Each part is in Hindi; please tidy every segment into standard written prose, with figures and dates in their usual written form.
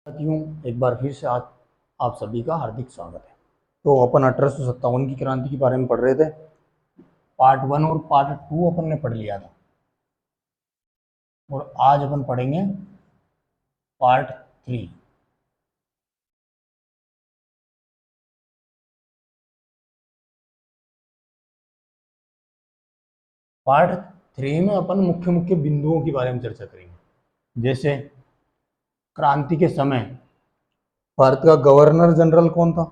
साथियों, एक बार फिर से आज आप सभी का हार्दिक स्वागत है। तो अपन 1857 की क्रांति के बारे में पढ़ रहे थे। पार्ट 1 और पार्ट 2 अपन ने पढ़ लिया था और आज अपन पढ़ेंगे पार्ट 3। पार्ट 3 में अपन मुख्य मुख्य बिंदुओं के बारे में चर्चा करेंगे। जैसे क्रांति के समय भारत का गवर्नर जनरल कौन था,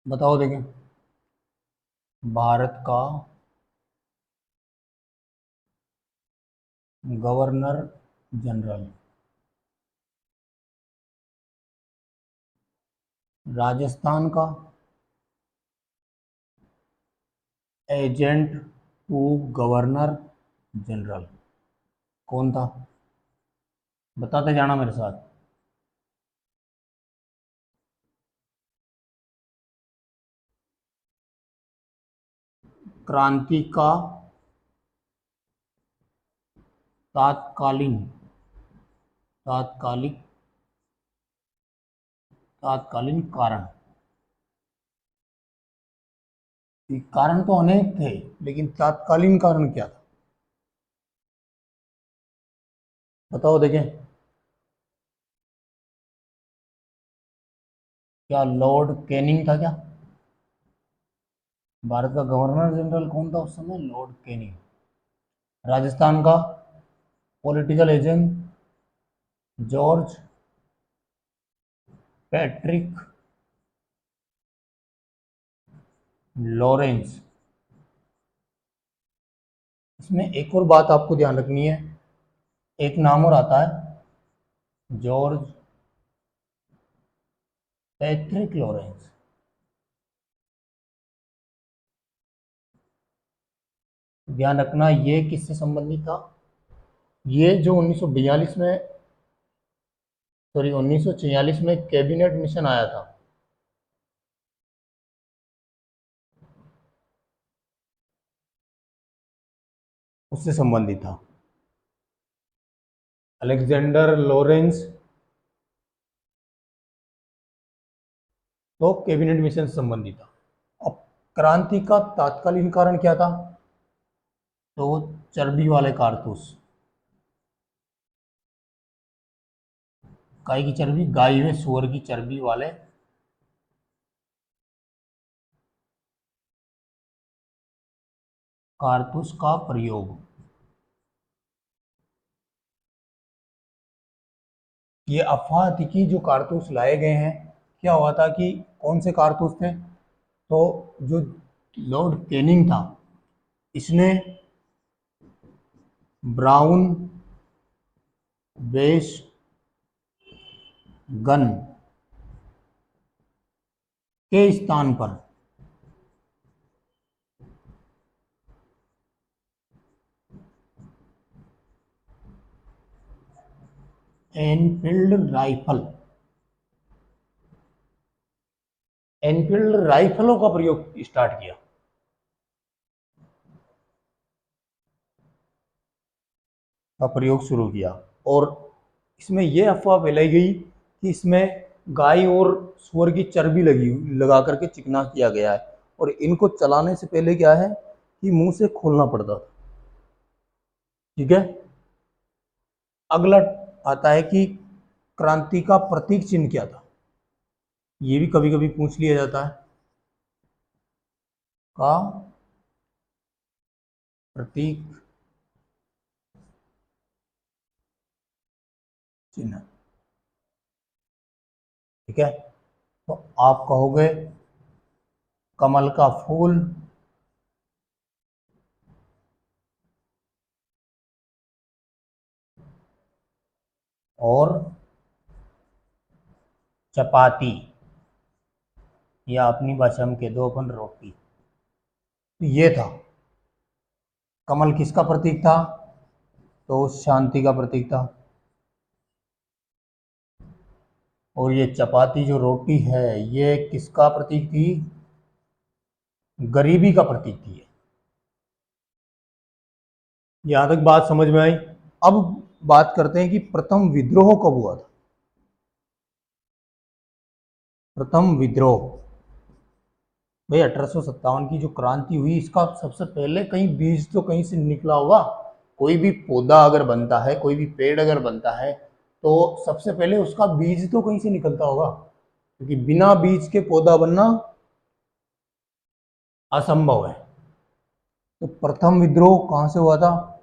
बताओ। देखें, भारत का गवर्नर जनरल। राजस्थान का एजेंट टू गवर्नर जनरल कौन था, बताते जाना मेरे साथ। क्रांति का तात्कालीन तात्कालिक तात्कालीन कारण तो अनेक थे, लेकिन तात्कालीन कारण क्या था, बताओ। देखें, क्या लॉर्ड कैनिंग था क्या? भारत का गवर्नर जनरल कौन था उस समय? Lord Canning. राजस्थान का political agent George Patrick Lawrence. इसमें एक और बात आपको ध्यान रखनी है, एक नाम और आता है, जॉर्ज पैट्रिक लॉरेंस। ध्यान रखना, ये किससे संबंधित था? ये जो 1942 में, सॉरी 1946 में कैबिनेट मिशन आया था, उससे संबंधित था। अलेक्जेंडर लॉरेंस तो कैबिनेट मिशन से संबंधित था। अब क्रांति का तात्कालीन कारण क्या था? तो चर्बी वाले कारतूस। गाय की चर्बी, गाय व सुअर की चर्बी वाले कारतूस का प्रयोग। ये अफवाह थी कि जो कारतूस लाए गए हैं, क्या हुआ था कि कौन से कारतूस थे, तो जो लॉर्ड कैनिंग था, इसने ब्राउन बेस गन के स्थान पर एनफील्ड राइफलों का प्रयोग स्टार्ट किया। का प्रयोग शुरू किया और इसमें यह अफवाह फैलाई गई कि इसमें गाय और सुअर की चर्बी लगा करके चिकना किया गया है, और इनको चलाने से पहले क्या है कि मुंह से खोलना पड़ता था। ठीक है। अगला आता है कि क्रांति का प्रतीक चिन्ह क्या था, ये भी कभी कभी पूछ लिया जाता है। का प्रतीक चिन्ह, ठीक है। तो आप कहोगे कमल का फूल, और चपाती, या अपनी भाषा में कह दो अपन रोटी। तो ये था, कमल किसका प्रतीक था? तो शांति का प्रतीक था। और ये चपाती जो रोटी है, ये किसका प्रतीक थी? गरीबी का प्रतीक थी। यहां तक बात समझ में आई? अब बात करते हैं कि प्रथम विद्रोह कब हुआ था। प्रथम विद्रोह भाई 1857 की जो क्रांति हुई, इसका सबसे पहले कहीं बीज तो कहीं से निकला होगा। कोई भी पौधा अगर बनता है, कोई भी पेड़ अगर बनता है, तो सबसे पहले उसका बीज तो कहीं से निकलता होगा, क्योंकि बिना बीज के पौधा बनना असंभव है। तो प्रथम विद्रोह कहां से हुआ था?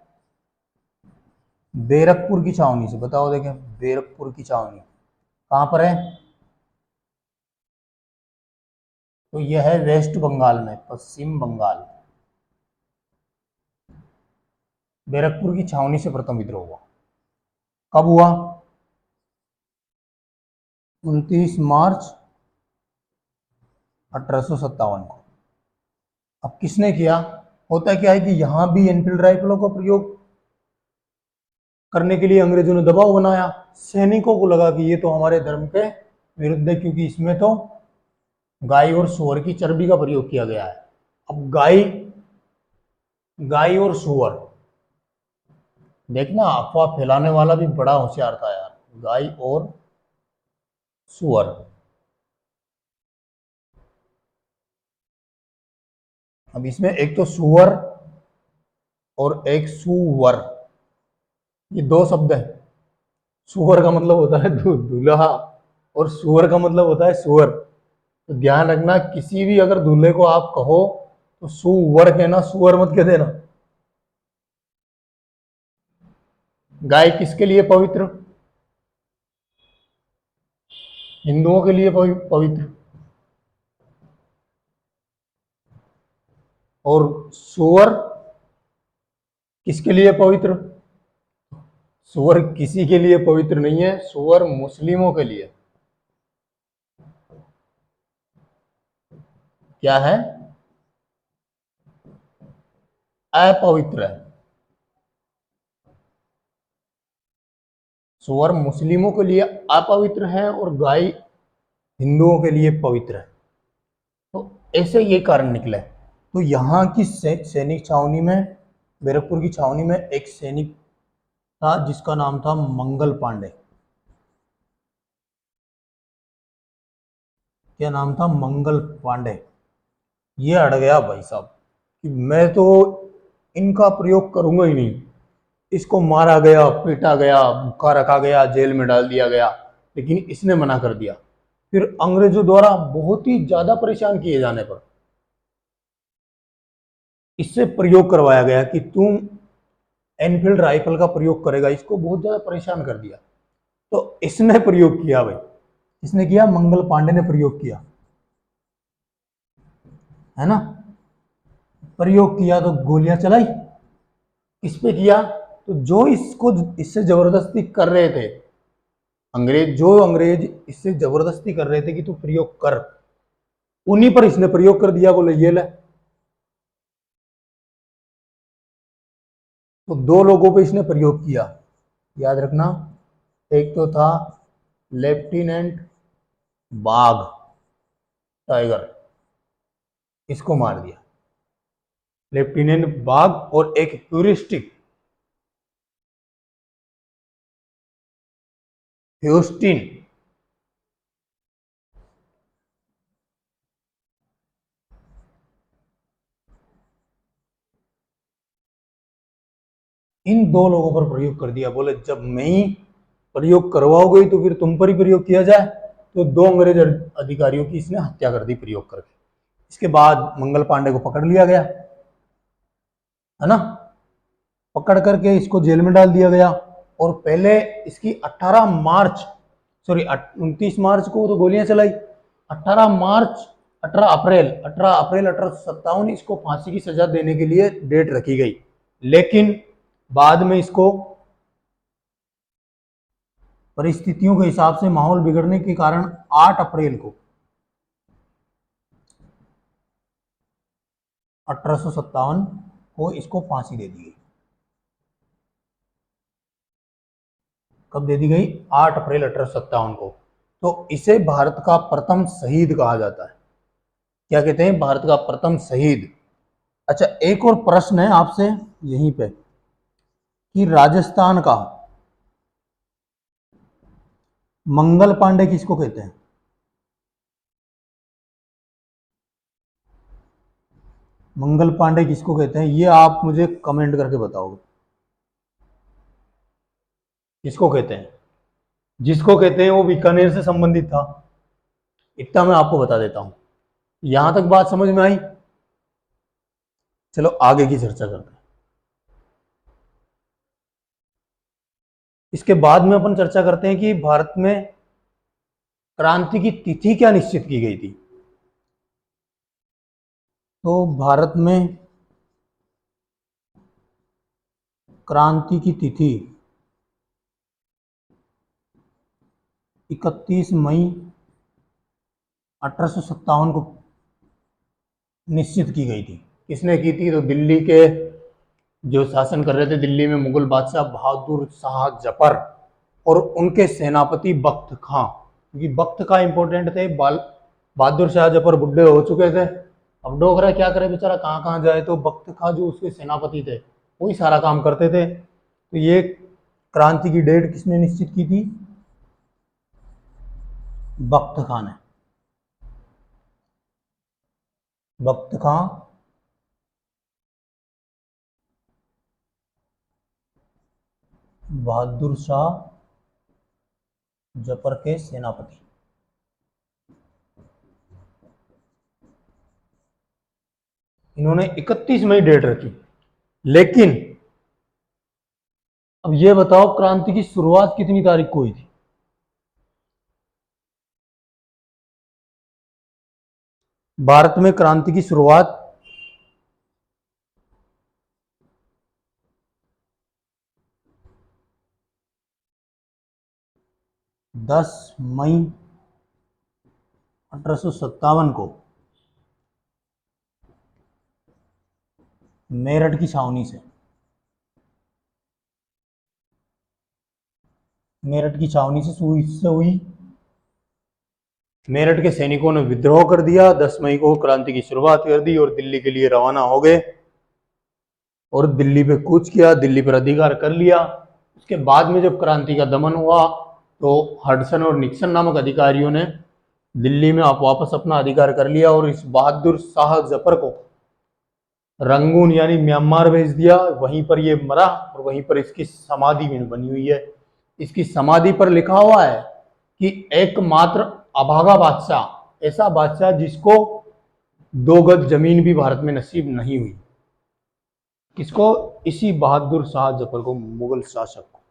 बैरकपुर की छावनी से। बताओ देखें, बैरकपुर की छावनी कहां पर है? तो यह है वेस्ट बंगाल में, पश्चिम बंगाल। बैरकपुर की छावनी से प्रथम विद्रोह हुआ। कब हुआ? 29 मार्च 1857 को। अब किसने किया? होता क्या है कि यहां भी एनफील्ड राइफलों का प्रयोग करने के लिए अंग्रेजों ने दबाव बनाया, सैनिकों को लगा कि ये तो हमारे धर्म के विरुद्ध है, क्योंकि इसमें तो गाय और सुअर की चर्बी का प्रयोग किया गया है। अब गाय गाय और सुअर, देखना अफवाह फैलाने वाला भी बड़ा होशियार था यार। गाय और सुअर, अब इसमें एक तो सुअर और एक सुअर, ये दो शब्द है। सुअर का मतलब होता है दूल्हा, और सुअर का मतलब होता है सुअर। तो ध्यान रखना, किसी भी अगर दूल्हे को आप कहो तो सुअर कहना, सुअर मत कह देना। गाय किसके लिए पवित्र? हिंदुओं के लिए पवित्र। और सुअर किसके लिए पवित्र? सुअर किसी के लिए पवित्र नहीं है, सुअर मुस्लिमों के लिए क्या है? अपवित्र है। सुअर मुस्लिमों के लिए अपवित्र है और गाय हिंदुओं के लिए पवित्र है। तो ऐसे ये कारण निकला है। तो यहाँ की सैनिक छावनी में, बैरकपुर की छावनी में एक सैनिक था जिसका नाम था मंगल पांडे। क्या नाम था? मंगल पांडे। ये अड़ गया भाई साहब कि मैं तो इनका प्रयोग करूंगा ही नहीं। इसको मारा गया, पीटा गया, भूखा रखा गया, जेल में डाल दिया गया, लेकिन इसने मना कर दिया। फिर अंग्रेजों द्वारा बहुत ही ज्यादा परेशान किए जाने पर इससे प्रयोग करवाया गया कि तुम एनफील्ड राइफल का प्रयोग करेगा। इसको बहुत ज्यादा परेशान कर दिया, तो इसने प्रयोग किया भाई। इसने किया, मंगल पांडे ने प्रयोग किया, है ना। प्रयोग किया तो गोलियां चलाई। किस पे किया? तो जो इसको इससे जबरदस्ती कर रहे थे, अंग्रेज इससे जबरदस्ती कर रहे थे कि तू प्रयोग कर, उन्हीं पर इसने प्रयोग कर दिया। बोले ये ले। तो दो लोगों पे इसने प्रयोग किया, याद रखना। एक तो था लेफ्टिनेंट बाघ, टाइगर, इसको मार दिया लेफ्टिनेंट बाघ। और एक ह्यूरिस्टिक, ह्यूस्टिन, इन दो लोगों पर प्रयोग कर दिया। बोले जब मैं ही प्रयोग करवाओगे तो फिर तुम पर ही प्रयोग किया जाए। तो दो अंग्रेज अधिकारियों की इसने हत्या कर दी प्रयोग करके। इसके बाद मंगल पांडे को पकड़ लिया गया, है ना। पकड़ करके इसको जेल में डाल दिया गया। और पहले इसकी 29 मार्च को तो गोलियां चलाई। 18 मार्च 18 अप्रैल 1857 इसको फांसी की सजा देने के लिए डेट रखी गई, लेकिन बाद में इसको परिस्थितियों के हिसाब से माहौल बिगड़ने के कारण 8 अप्रैल को 1857 को इसको फांसी दे दी गई। कब दे दी गई? 8 अप्रैल 1857 को। तो इसे भारत का प्रथम शहीद कहा जाता है। क्या कहते हैं? भारत का प्रथम शहीद। अच्छा, एक और प्रश्न है आपसे यहीं पे कि राजस्थान का मंगल पांडे किसको कहते हैं? मंगल पांडे किसको कहते हैं, ये आप मुझे कमेंट करके बताओगे किसको कहते हैं। जिसको कहते हैं वो बीकानेर से संबंधित था, इतना मैं आपको बता देता हूं। यहां तक बात समझ में आई? चलो आगे की चर्चा करते हैं। इसके बाद में अपन चर्चा करते हैं कि भारत में क्रांति की तिथि क्या निश्चित की गई थी। तो भारत में क्रांति की तिथि 31 मई 1857 को निश्चित की गई थी। किसने की थी? तो दिल्ली के जो शासन कर रहे थे दिल्ली में मुगल बादशाह बहादुर शाह जफर और उनके सेनापति बख्त खां, क्योंकि बख्त खां इंपॉर्टेंट थे। बहादुर शाह जफर बुढ़े हो चुके थे, अब डोगरा क्या करे बेचारा, कहाँ कहाँ जाए, तो बख्त खां जो उसके सेनापति थे वही सारा काम करते थे। तो ये क्रांति की डेट किसने निश्चित की थी? बख्त खां ने। बख्त खां बहादुर शाह जफर के सेनापति। इन्होंने 31 मई डेट रखी। लेकिन अब ये बताओ क्रांति की शुरुआत कितनी तारीख को हुई थी? भारत में क्रांति की शुरुआत 10 मई 1857 को मेरठ की छावनी से। मेरठ की छावनी से हुई। मेरठ के सैनिकों ने विद्रोह कर दिया, 10 मई को क्रांति की शुरुआत कर दी और दिल्ली के लिए रवाना हो गए और दिल्ली पे कूच किया, दिल्ली पर अधिकार कर लिया। उसके बाद में जब क्रांति का दमन हुआ तो हडसन और निक्सन नामक अधिकारियों ने दिल्ली में आप वापस अपना अधिकार कर लिया और इस बहादुर शाह जफर को रंगून यानी म्यांमार भेज दिया। वहीं पर ये मरा और वहीं पर इसकी समाधि भी बनी हुई है। इसकी समाधि पर लिखा हुआ है कि एकमात्र अभागा बादशाह, ऐसा बादशाह जिसको 2 गज जमीन भी भारत में नसीब नहीं हुई। किसको? इसी बहादुर शाह जफर को, मुगल शासक को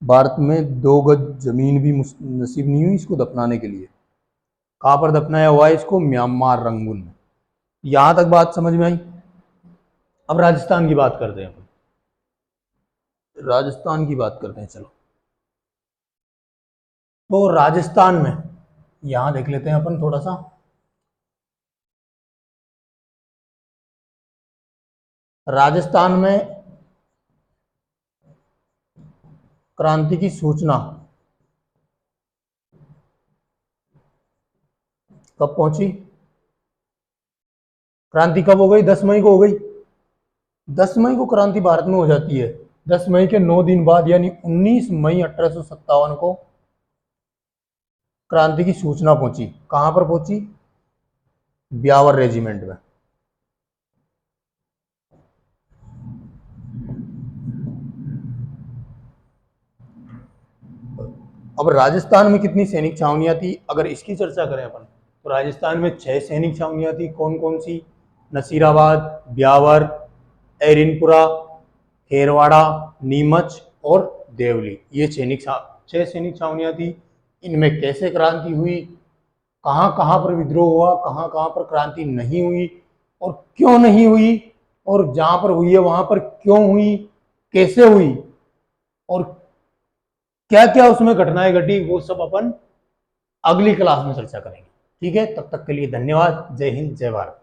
भारत में 2 गज जमीन भी नसीब नहीं हुई इसको दफनाने के लिए। कहां पर दफनाया हुआ है इसको? म्यांमार, रंगून में। यहां तक बात समझ में आई? अब राजस्थान की बात करते हैं। राजस्थान की बात करते हैं चलो। तो राजस्थान में यहां देख लेते हैं अपन थोड़ा सा। राजस्थान में क्रांति की सूचना कब पहुंची? क्रांति कब हो गई? 10 मई को हो गई। 10 मई को क्रांति भारत में हो जाती है। 10 मई के 9 दिन बाद यानी 19 मई 1857 को क्रांति की सूचना पहुंची। कहां पर पहुंची? ब्यावर रेजिमेंट में। अब राजस्थान में कितनी सैनिक छावनियां थी अगर इसकी चर्चा करें अपन, तो राजस्थान में 6 सैनिक छावनियां थी। कौन कौन सी? नसीराबाद, ब्यावर, एरिनपुरा, खेरवाड़ा, नीमच और देवली। ये 6 सैनिक छावनियां थी। इनमें कैसे क्रांति हुई, कहाँ कहाँ पर विद्रोह हुआ, कहाँ कहाँ पर क्रांति नहीं हुई और क्यों नहीं हुई, और जहां पर हुई है वहां पर क्यों हुई, कैसे हुई और क्या क्या उसमें घटनाएं घटी, वो सब अपन अगली क्लास में चर्चा करेंगे। ठीक है, तब तक के लिए धन्यवाद। जय हिंद, जय भारत।